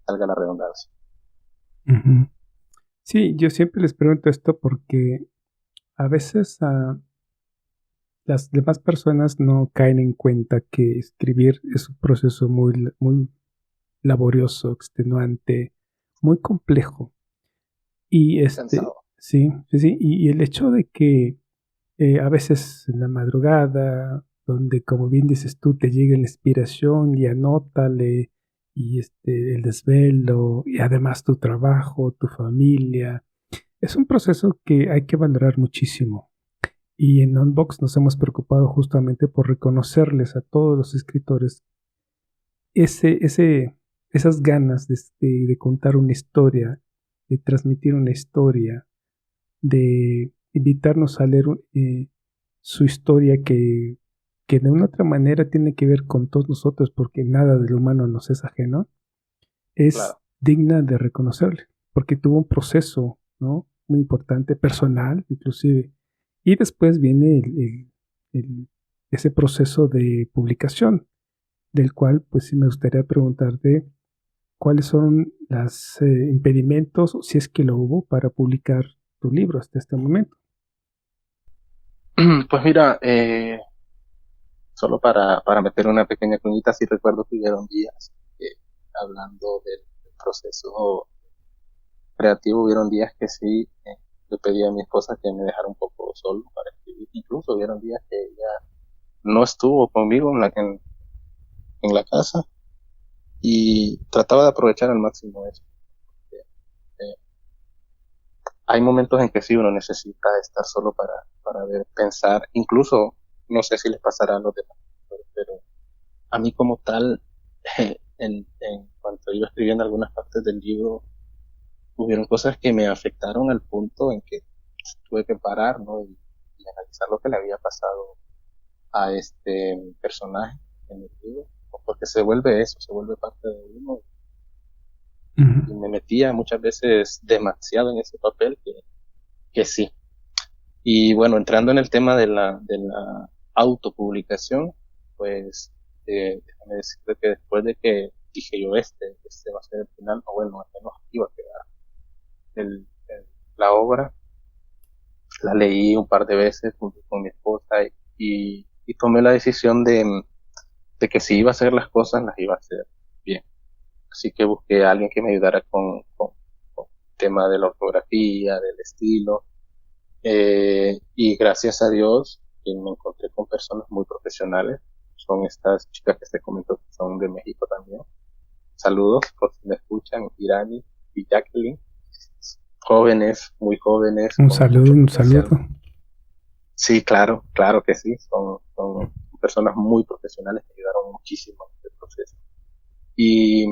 salga la redundancia. Ujú. Sí, yo siempre les pregunto esto porque a veces las demás personas no caen en cuenta que escribir es un proceso muy laborioso, extenuante, muy complejo. Y Cansado. sí, y el hecho de que a veces en la madrugada, donde como bien dices tú, te llega la inspiración y anótale, y el desvelo, y además tu trabajo, tu familia, es un proceso que hay que valorar muchísimo. Y en Unbox nos hemos preocupado justamente por reconocerles a todos los escritores ese, ese, esas ganas de contar una historia, de transmitir una historia, de invitarnos a leer su historia que de una otra manera tiene que ver con todos nosotros, porque nada del humano nos es ajeno, es Claro. digna de reconocerle, porque tuvo un proceso, ¿no?, muy importante, personal inclusive, y después viene ese proceso de publicación, del cual pues sí me gustaría preguntarte cuáles son los impedimentos, si es que lo hubo, para publicar tu libro hasta este momento. Pues mira, solo para meter una pequeña cuñita, sí recuerdo que hubieron días, hablando del proceso creativo, hubieron días que sí le pedí a mi esposa que me dejara un poco solo para escribir. Incluso hubieron días que ella no estuvo conmigo en la casa y trataba de aprovechar al máximo eso. Eh, Hay momentos en que sí uno necesita estar solo para ver, pensar, incluso no sé si les pasará a los demás, pero a mí como tal, en cuanto iba escribiendo algunas partes del libro, hubieron cosas que me afectaron al punto en que tuve que parar, ¿no? Y analizar lo que le había pasado a este personaje en el libro, porque se vuelve eso, se vuelve parte de uno, y Uh-huh. me metía muchas veces demasiado en ese papel que sí. Y bueno, entrando en el tema de la autopublicación, pues déjame decirte que después de que dije yo este va a ser el final, o bueno, al menos aquí va a quedar la obra, la leí un par de veces junto con mi esposa y tomé la decisión de que si iba a hacer las cosas, las iba a hacer bien. Así que busqué a alguien que me ayudara con el tema de la ortografía, del estilo, y gracias a Dios me encontré con personas muy profesionales. Son estas chicas que te comento que son de México también. Saludos por si me escuchan, Irani y Jacqueline. Jóvenes, muy jóvenes, Un con saludo, mucho un potencial. saludo. Sí, claro, claro que sí. Son personas muy profesionales que ayudaron muchísimo en este proceso. Y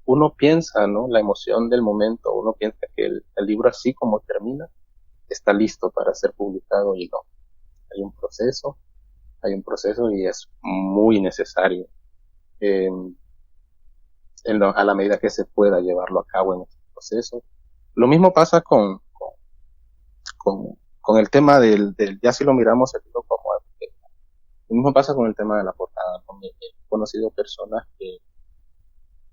uno piensa, ¿no? La emoción del momento, uno piensa que el libro así como termina, está listo para ser publicado y no. Hay un proceso y es muy necesario eh, a la medida que se pueda llevarlo a cabo en este proceso. Lo mismo pasa con el tema ya si lo miramos el libro como lo mismo pasa con el tema de la portada, ¿no? He conocido personas que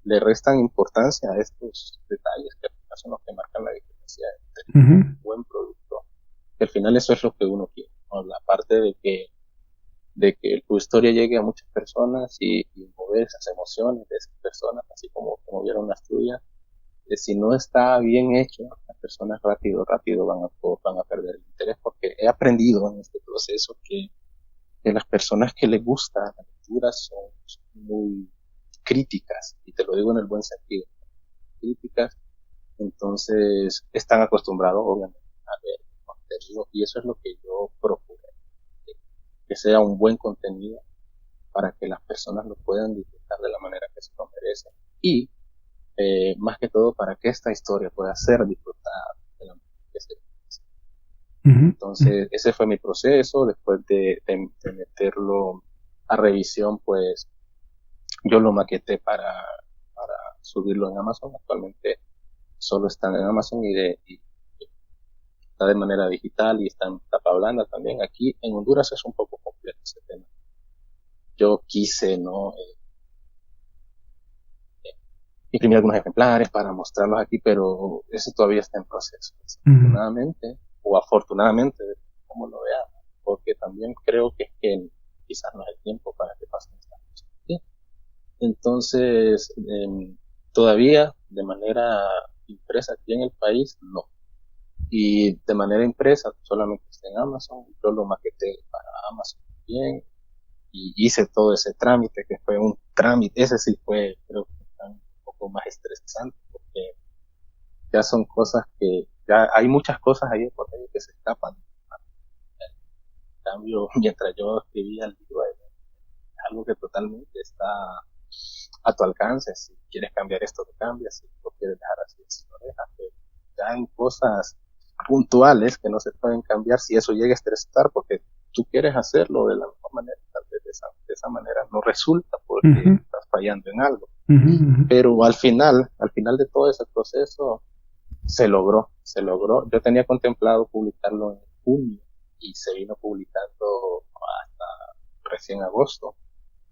le restan importancia a estos detalles que son los que marcan la diferencia entre Uh-huh. un buen producto. Que al final eso es lo que uno quiere, ¿no? La parte de que tu historia llegue a muchas personas y mover esas emociones de esas personas, así como vieron las tuyas. Si no está bien hecho, las personas rápido van a perder el interés, porque he aprendido en este proceso que las personas que les gusta la lectura son muy críticas, y te lo digo en el buen sentido, críticas, entonces están acostumbrados obviamente a ver contenido, y eso es lo que yo procuro, que sea un buen contenido para que las personas lo puedan disfrutar de la manera que se lo merecen, y más que todo para que esta historia pueda ser disfrutada de la manera que se merece. Uh-huh. Entonces ese fue mi proceso. Después de meterlo a revisión, pues Yo lo maqueté para subirlo en Amazon. Actualmente solo está en Amazon y está de manera digital y está en tapa blanda también. Aquí en Honduras es un poco complejo ese tema. Yo quise, ¿no? Imprimir algunos ejemplares para mostrarlos aquí, pero eso todavía está en proceso. Desafortunadamente, o afortunadamente, como lo vea, porque también creo que es que quizás no es el tiempo para que pasen estas cosas. ¿Sí? Entonces, todavía de manera impresa aquí en el país, no. Y de manera impresa solamente está en Amazon. Yo lo maqueté para Amazon también y hice todo ese trámite, que fue un trámite, ese sí fue, creo que un poco más estresante, porque ya son cosas que, ya hay muchas cosas ahí por medio que se escapan. En cambio, mientras yo escribía el libro, es algo que totalmente está a tu alcance. Si quieres cambiar esto, lo cambias. Si lo quieres dejar así, lo dejas. Pero ya en cosas puntuales que no se pueden cambiar, si eso llega a estresar, porque tú quieres hacerlo de la mejor manera, tal vez de esa manera no resulta porque estás fallando en algo. Pero al final de todo ese proceso, se logró. Yo tenía contemplado publicarlo en junio y se vino publicando hasta recién agosto.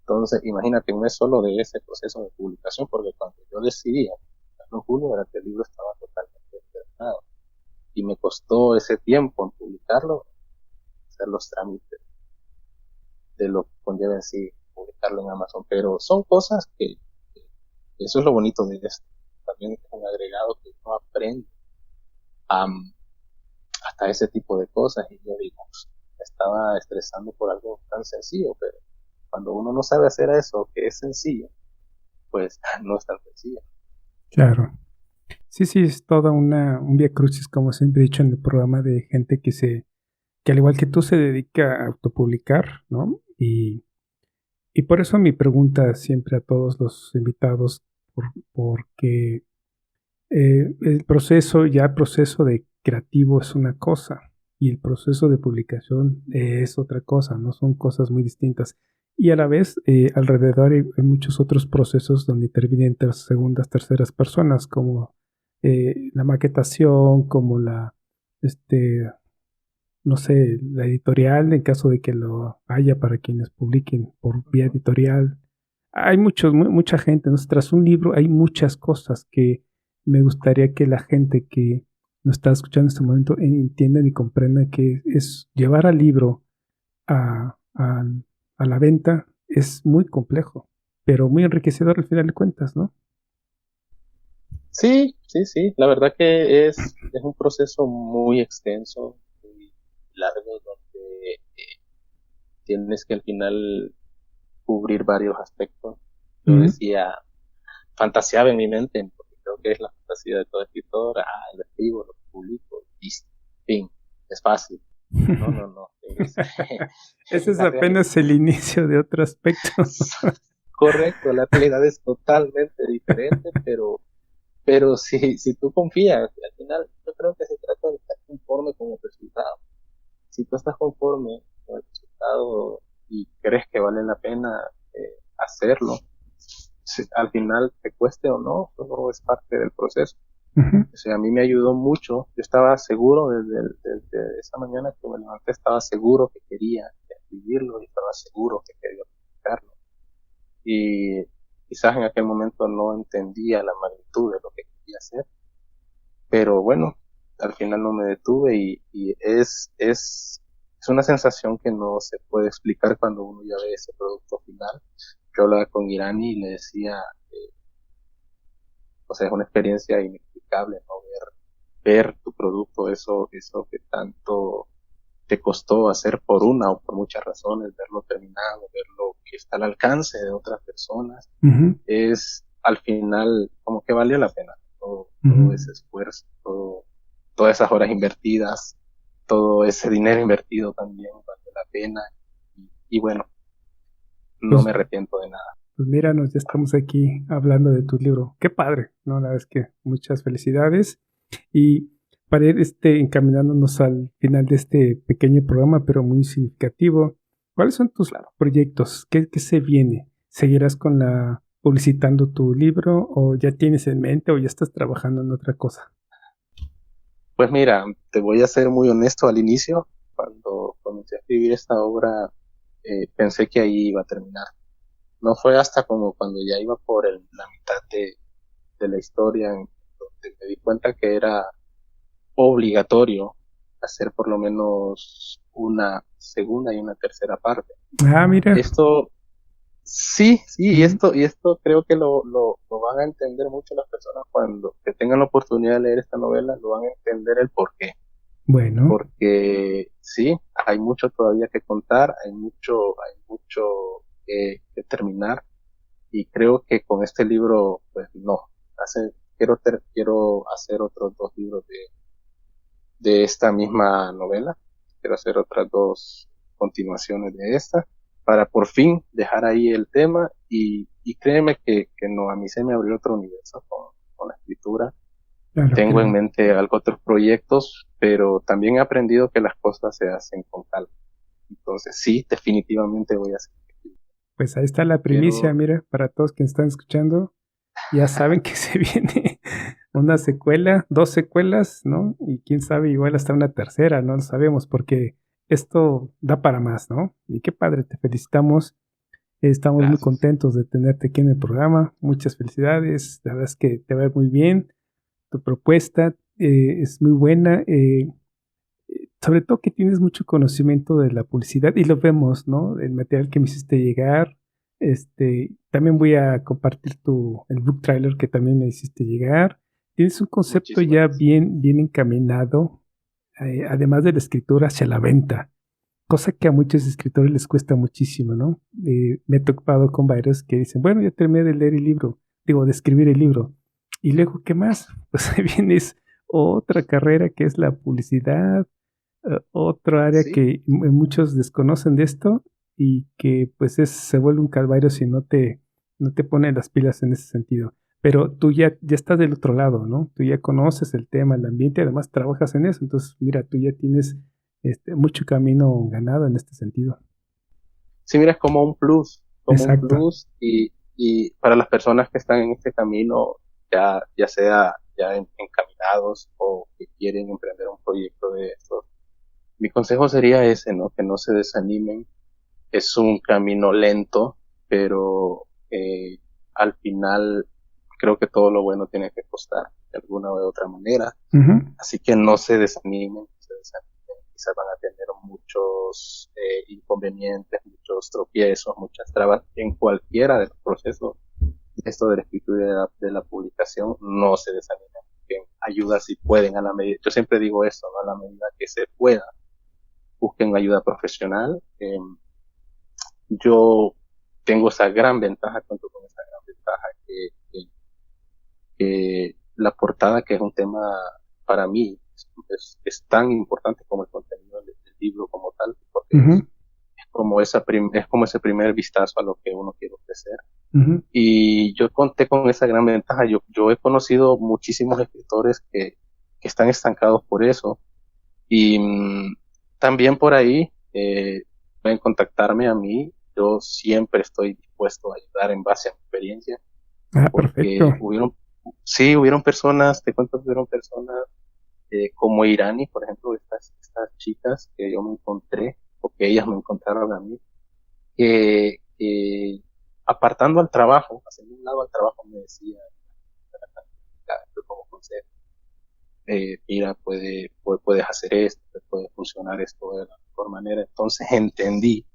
Entonces, imagínate, un mes solo de ese proceso de publicación, porque cuando yo decidí en junio era que el libro estaba totalmente terminado. Y me costó ese tiempo en publicarlo, hacer los trámites de lo que conlleva en sí publicarlo en Amazon. Pero son cosas que eso es lo bonito de esto. También es un agregado que uno aprende hasta ese tipo de cosas. Y yo digo, me estaba estresando por algo tan sencillo, pero cuando uno no sabe hacer eso, que es sencillo, pues no es tan sencillo. Claro. Sí, es toda un vía crucis, como siempre he dicho en el programa, de gente que al igual que tú se dedica a autopublicar, ¿no? Y por eso mi pregunta siempre a todos los invitados, porque el proceso de creativo es una cosa y el proceso de publicación es otra cosa, no son cosas muy distintas. Y a la vez, alrededor hay muchos otros procesos donde intervienen segundas, terceras personas, como la maquetación, como no sé, la editorial, en caso de que lo haya para quienes publiquen por vía editorial. Hay mucha gente, ¿no? Tras un libro hay muchas cosas que me gustaría que la gente que nos está escuchando en este momento entiendan y comprendan que es llevar al libro a la venta es muy complejo, pero muy enriquecedor al final de cuentas, ¿no? Sí. La verdad que es un proceso muy extenso, muy largo, donde tienes que al final cubrir varios aspectos. Yo decía, fantaseaba en mi mente, porque creo que es la fantasía de todo escritor, lo escribo, lo publico, listo, fin, es fácil. No. Ese es apenas el inicio de otro aspecto. Correcto, la realidad es totalmente diferente, pero si tú confías, al final yo creo que se trata de estar conforme con el resultado. Si tú estás conforme con el resultado y crees que vale la pena hacerlo, al final te cueste o no, solo es parte del proceso. O sea, a mí me ayudó mucho. Yo estaba seguro desde esa mañana que me levanté, estaba seguro que quería escribirlo y estaba seguro que quería publicarlo. Y quizás en aquel momento no entendía la magnitud de lo que quería hacer, pero bueno, al final no me detuve y es una sensación que no se puede explicar cuando uno ya ve ese producto final. Yo hablaba con Irani y le decía, o sea, es una experiencia inexplicable, ¿no? Ver tu producto, eso que tanto te costó hacer por una o por muchas razones, verlo terminado, verlo que está al alcance de otras personas, es al final como que valió la pena todo ese esfuerzo, todas esas horas invertidas, todo ese dinero invertido también valió la pena y bueno, no me arrepiento de nada. Pues míranos, ya estamos aquí hablando de tu libro. Qué padre, ¿no? La verdad es que muchas felicidades. Y para ir encaminándonos al final de este pequeño programa, pero muy significativo, ¿cuáles son tus proyectos? ¿Qué se viene? ¿seguirás con publicitando tu libro o ya tienes en mente o ya estás trabajando en otra cosa? Pues mira, te voy a ser muy honesto al inicio. Cuando comencé a escribir esta obra, pensé que ahí iba a terminar. No fue hasta como cuando ya iba por la mitad de la historia en donde me di cuenta que era obligatorio hacer por lo menos una segunda y una tercera parte. Ah, mira. Esto, sí, y esto creo que lo van a entender mucho las personas cuando que tengan la oportunidad de leer esta novela, lo van a entender el porqué. Bueno, Porque sí, hay mucho todavía que contar, hay mucho que terminar, y creo que con este libro, pues no, quiero hacer otros dos libros de esta misma novela, quiero hacer otras dos continuaciones de esta, para por fin dejar ahí el tema, y créeme que no, a mí se me abrió otro universo con la escritura. claro, Tengo en claro. mente algo otros proyectos, pero también he aprendido que las cosas se hacen con calma. Entonces, sí, definitivamente voy a hacer. Pues ahí está la primicia, Quiero, mira, para todos quienes están escuchando, ya saben que se viene una secuela, dos secuelas, ¿no? Y quién sabe, igual hasta una tercera, no lo sabemos, porque esto da para más, ¿no? Y qué padre, te felicitamos. Estamos muy gracias. contentos de tenerte aquí en el programa. Muchas felicidades. La verdad es que te va a ir muy bien. Tu propuesta es muy buena. Sobre todo que tienes mucho conocimiento de la publicidad y lo vemos, ¿no? El material que me hiciste llegar. También voy a compartir el book trailer que también me hiciste llegar. Tienes un concepto Muchísimas ya gracias. bien, bien encaminado, además de la escritura hacia la venta, cosa que a muchos escritores les cuesta muchísimo, ¿no? Me he topado con varios que dicen, bueno, ya terminé de leer el libro, digo, de escribir el libro. Y luego, ¿qué más? Pues ahí vienes otra carrera que es la publicidad, otro área Sí, que muchos desconocen de esto y que pues se vuelve un calvario si no te pone las pilas en ese sentido. Pero tú ya estás del otro lado, ¿no? Tú ya conoces el tema, el ambiente, además trabajas en eso. Entonces, mira, tú ya tienes mucho camino ganado en este sentido. sí, mira, es como un Exacto. plus, y para las personas que están en este camino, ya sea ya encaminados o que quieren emprender un proyecto de estos, mi consejo sería ese, ¿no? Que no se desanimen. Es un camino lento, pero al final creo que todo lo bueno tiene que costar de alguna u otra manera. Ujú. Así que no se desanimen, no se desanimen. Quizás van a tener muchos inconvenientes, muchos tropiezos, muchas trabas en cualquiera de los procesos. Esto de la escritura y de la publicación, no se desanimen. Busquen ayuda si pueden, a la medida. Yo siempre digo eso, ¿no? A la medida que se pueda, busquen ayuda profesional. Yo tengo esa gran ventaja, cuento con esa gran ventaja que la portada, que es un tema para mí, es tan importante como el contenido del libro como tal, porque Ujú. es como es como ese primer vistazo a lo que uno quiere ofrecer. Ujú. Y yo conté con esa gran ventaja. Yo he conocido muchísimos escritores que están estancados por eso. Y también por ahí pueden contactarme a mí. Yo siempre estoy dispuesto a ayudar en base a mi experiencia, Ah, perfecto. porque hubieron personas, te cuento, hubieron personas como Irani, por ejemplo, estas chicas que yo me encontré, o que ellas me encontraron a mí, que apartando al trabajo, haciendo un lado al trabajo, me decía, como consejo, mira, puedes hacer esto, puede funcionar esto de la mejor manera. Entonces entendí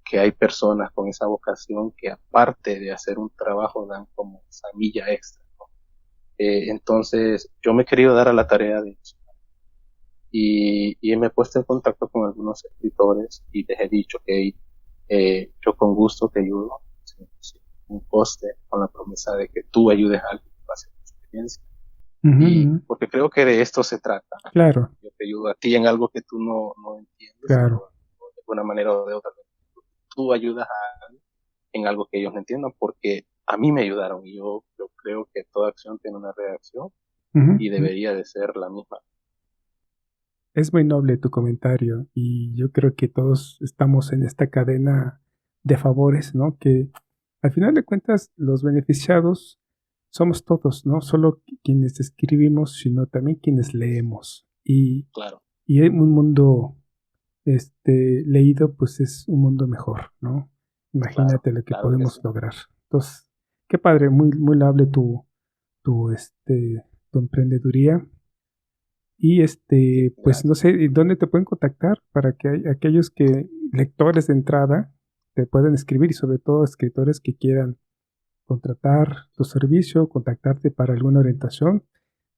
que hay personas con esa vocación que, aparte de hacer un trabajo, dan como esa milla extra, ¿no? Entonces yo me he querido dar a la tarea de eso, y me he puesto en contacto con algunos escritores y les he dicho que yo con gusto te ayudo, sin un coste, con la promesa de que tú ayudes a alguien en base a tu experiencia. Ujú, Y ujú. porque creo que de esto se trata. Claro, Yo te ayudo a ti en algo que tú no entiendes, claro. o de alguna manera o de otra. Tú ayudas en algo que ellos no entiendan, porque a mí me ayudaron, y yo creo que toda acción tiene una reacción, Ujú, y ujú. debería de ser la misma. Es muy noble tu comentario y yo creo que todos estamos en esta cadena de favores, ¿no? Que al final de cuentas, los beneficiados somos todos, no solo quienes escribimos, sino también quienes leemos. Claro. Y un mundo leído, pues es un mundo mejor, ¿no? Imagínate lo que podemos lograr. Entonces, qué padre, muy, muy loable tu emprendeduría. Y pues no sé, ¿dónde te pueden contactar para que aquellos lectores de entrada te puedan escribir, y sobre todo escritores que quieran contratar tu servicio, contactarte para alguna orientación?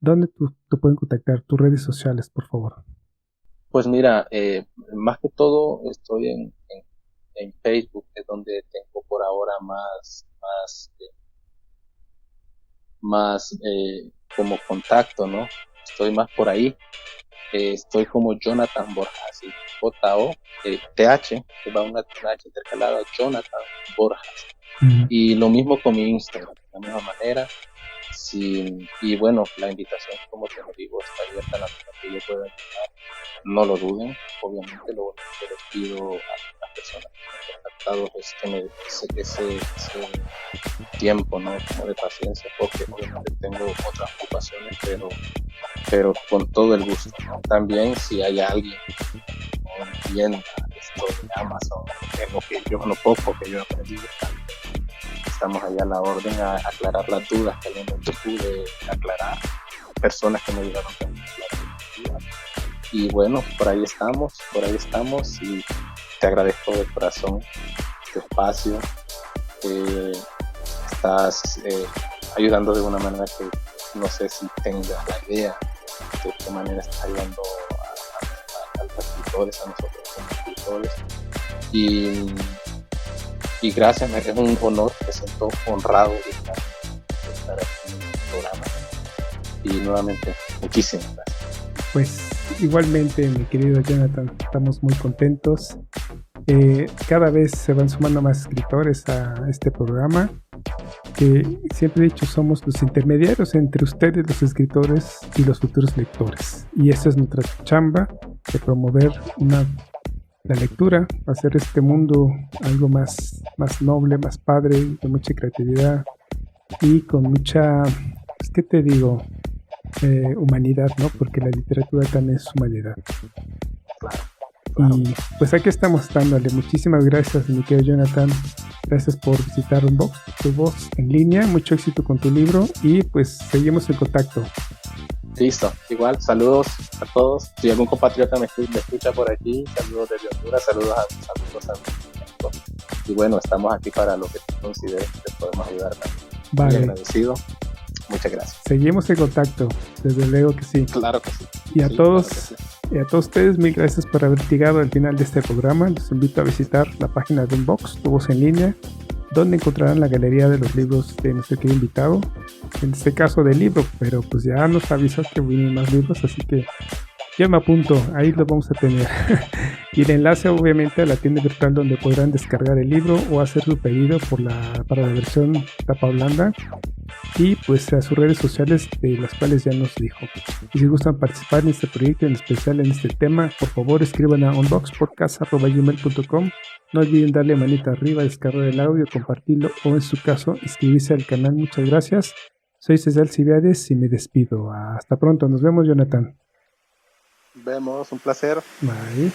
¿Dónde te pueden contactar? Tus redes sociales, por favor. Pues mira, más que todo estoy en Facebook, es donde tengo por ahora más como contacto, ¿no? Estoy más por ahí. Estoy como Jonathan Borja, así, J-O-T-H, que va una H intercalada, Jonathan Borja. Y lo mismo con mi Instagram, de la misma manera. Y bueno, la invitación, como te lo digo, está abierta a la persona que yo pueda ayudar. No lo duden, obviamente. Lo único que les pido a las personas que me han contactado es que me ese tiempo, ¿no? Como de paciencia, porque obviamente tengo otras ocupaciones, pero con todo el gusto, ¿no? También si hay alguien que no entienda esto de Amazon, lo poco que yo he aprendido, estamos allá a la orden a aclarar las dudas que alguien no pude aclarar, personas que me ayudaron a aclarar. Y bueno, por ahí estamos y te agradezco de corazón este espacio. Estás ayudando de una manera que no sé si tengas la idea de qué manera estás ayudando a los escritores, a nosotros como escritores. Y gracias, es un honor, me siento honrado de estar aquí en el programa. Y nuevamente, muchísimas gracias. Pues igualmente, mi querido Jonathan, estamos muy contentos. Cada vez se van sumando más escritores a este programa, que siempre he dicho somos los intermediarios entre ustedes, los escritores, y los futuros lectores. Y esa es nuestra chamba, de promover la lectura, hacer este mundo algo más noble, más padre, con mucha creatividad y con mucha, pues, ¿qué te digo? Humanidad, ¿no? Porque la literatura también es humanidad. Y pues aquí estamos dándole. Muchísimas gracias, mi querido Jonathan. Gracias por visitar Unbox, tu voz en línea. Mucho éxito con tu libro y pues seguimos en contacto. Listo, igual, saludos a todos. Si algún compatriota me escucha por aquí, saludos desde Honduras, saludos a mis amigos. Y bueno, estamos aquí para lo que tú consideres que podemos ayudar. Vale. Muy agradecido. Muchas gracias. Seguimos en contacto, desde luego que sí. Claro que sí. Y a todos ustedes, mil gracias por haber llegado al final de este programa. Los invito a visitar la página de Unbox, tu voz en línea, donde encontrarán la galería de los libros de nuestro querido invitado, en este caso del libro, pero pues ya nos avisó que vienen más libros, así que yo me apunto, ahí lo vamos a tener. Y el enlace obviamente a la tienda virtual donde podrán descargar el libro o hacer su pedido para la versión tapa blanda, y pues a sus redes sociales, de las cuales ya nos dijo. Y si gustan participar en este proyecto, en especial en este tema, por favor escriban a unboxpodcast@gmail.com. No olviden darle manita arriba, descargar el audio, compartirlo o en su caso inscribirse al canal. Muchas gracias. Soy César Cibiades y me despido. Hasta pronto. Nos vemos, Jonathan. Vemos, un placer. Bye.